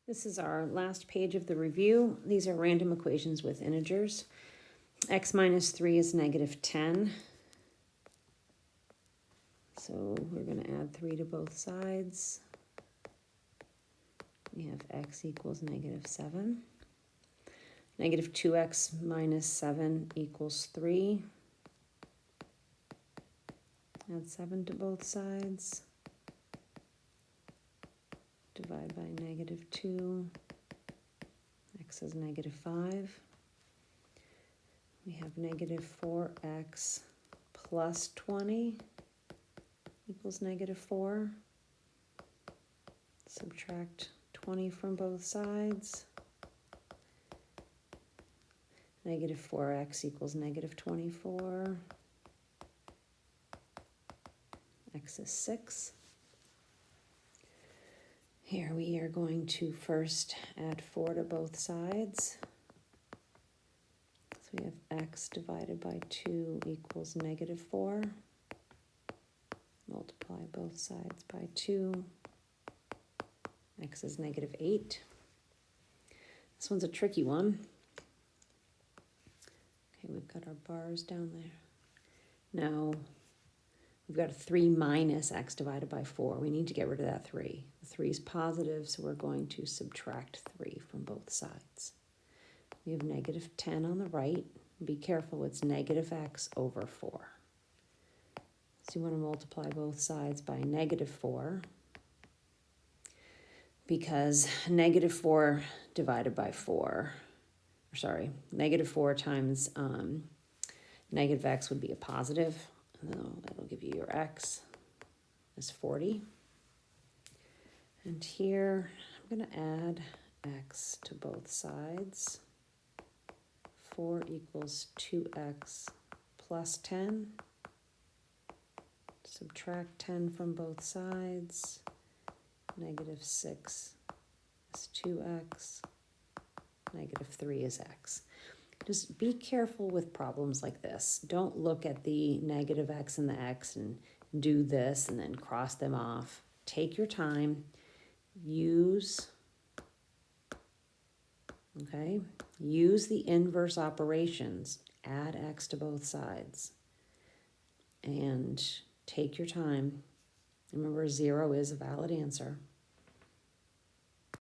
This is our last page of the review. These are random equations with integers. X minus 3 is negative 10. So we're going to add 3 to both sides. We have x equals negative 7. Negative 2x minus 7 equals 3. Add 7 to both sides. Divide by negative 2. X is negative 5. We have negative 4x plus 20 equals negative 4. Subtract 20 from both sides. Negative 4x equals negative 24. X is 6. Here we are going to first add 4 to both sides. So we have x divided by 2 equals negative 4. Multiply both sides by 2. X is negative 8. This one's a tricky one. Okay, we've got our bars down there. Now, we've got a 3 minus x divided by 4. We need to get rid of that 3. The 3 is positive, so we're going to subtract 3 from both sides. We have negative 10 on the right. Be careful, it's negative x over 4. So you want to multiply both sides by negative 4, because negative 4 divided by 4, negative 4 times negative x would be a positive. That'll give you your x is 40. And here I'm going to add x to both sides. 4 equals 2x plus 10. Subtract 10 from both sides. Negative 6 is 2x. Negative 3 is x. Just be careful with problems like this. Don't look at the negative x and the x and do this and then cross them off. Take your time. Use the inverse operations. Add x to both sides. And take your time. Remember, 0 is a valid answer.